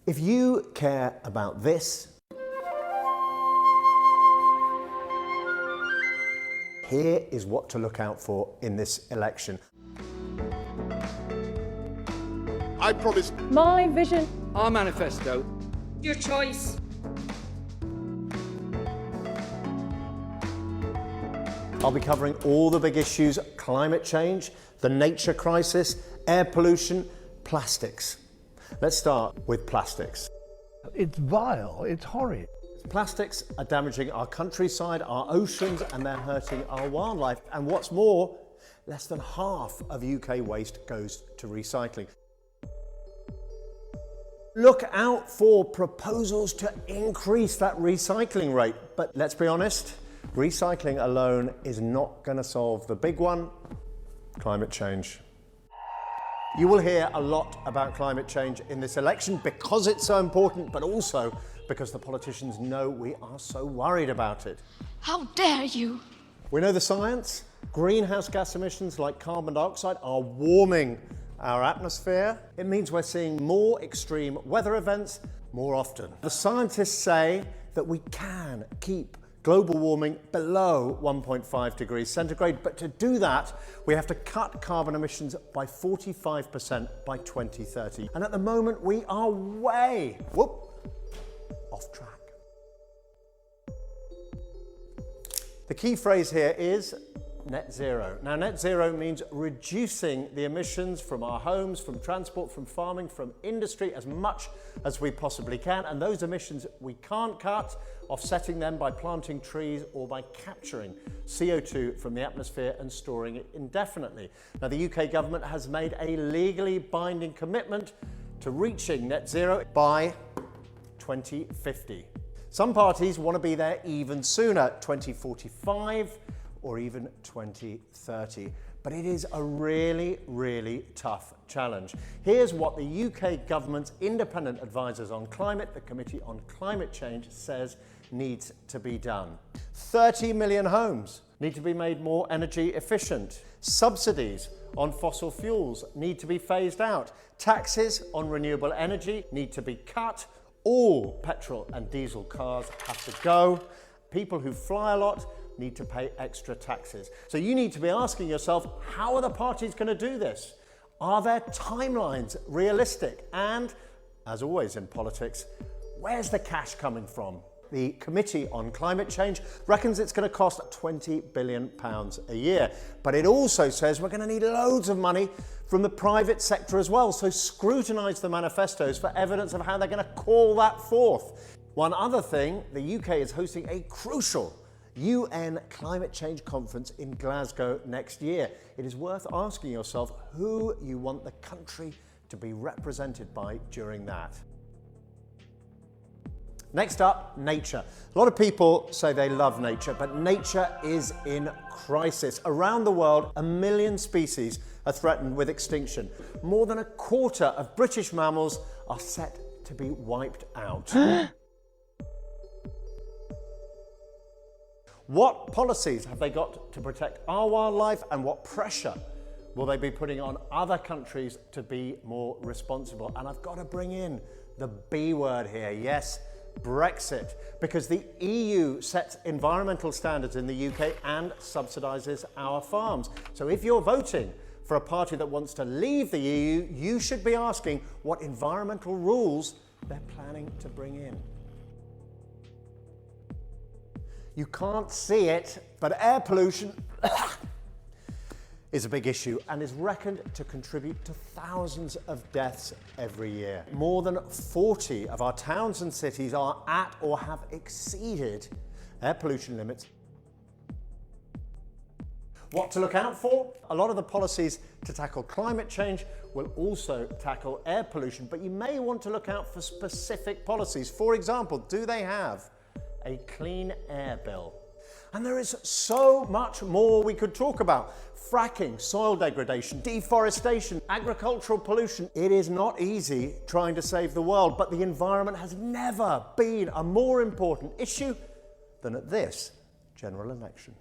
If you care about this, here is what to look out for in this election. I promise. My vision. Our manifesto. Your choice. I'll be covering all the big issues: climate change, the nature crisis, air pollution, plastics. Let's start with plastics. It's vile, it's horrid. Plastics are damaging our countryside, our oceans, and they're hurting our wildlife. And what's more, less than half of UK waste goes to recycling. Look out for proposals to increase that recycling rate. But let's be honest, recycling alone is not going to solve the big one: climate change. You will hear a lot about climate change in this election because it's so important, but also because the politicians know we are so worried about it. How dare you! We know the science. Greenhouse gas emissions like carbon dioxide are warming our atmosphere. It means we're seeing more extreme weather events more often. The scientists say that we can keep global warming below 1.5 degrees centigrade, but to do that, we have to cut carbon emissions by 45% by 2030. And at the moment, we are way, off track. The key phrase here is net zero. Now, net zero means reducing the emissions from our homes, from transport, from farming, from industry as much as we possibly can. And those emissions we can't cut, offsetting them by planting trees or by capturing CO2 from the atmosphere and storing it indefinitely. Now, the UK government has made a legally binding commitment to reaching net zero by 2050. Some parties want to be there even sooner, 2045 or even 2030. But it is a really, really tough challenge. Here's what the UK government's independent advisors on climate, the Committee on Climate Change, says needs to be done. 30 million homes need to be made more energy efficient. Subsidies on fossil fuels need to be phased out. Taxes on renewable energy need to be cut. All petrol and diesel cars have to go. People who fly a lot need to pay extra taxes. So you need to be asking yourself, how are the parties going to do this? Are their timelines realistic? And, as always in politics, where's the cash coming from? The Committee on Climate Change reckons it's going to cost £20 billion a year. But it also says we're going to need loads of money from the private sector as well. So scrutinise the manifestos for evidence of how they're going to call that forth. One other thing, the UK is hosting a crucial UN climate change conference in Glasgow next year. It is worth asking yourself who you want the country to be represented by during that. Next up, nature. A lot of people say they love nature, but nature is in crisis. Around the world, 1 million species are threatened with extinction. More than a quarter of British mammals are set to be wiped out. What policies have they got to protect our wildlife, and what pressure will they be putting on other countries to be more responsible? And I've got to bring in the B word here, yes, Brexit, because the EU sets environmental standards in the UK and subsidises our farms. So if you're voting for a party that wants to leave the EU, you should be asking what environmental rules they're planning to bring in. You can't see it, but air pollution is a big issue and is reckoned to contribute to thousands of deaths every year. More than 40 of our towns and cities are at or have exceeded air pollution limits. What to look out for? A lot of the policies to tackle climate change will also tackle air pollution, but you may want to look out for specific policies. For example, do they have a clean air bill? And there is so much more we could talk about. Fracking, soil degradation, deforestation, agricultural pollution. It is not easy trying to save the world, but the environment has never been a more important issue than at this general election.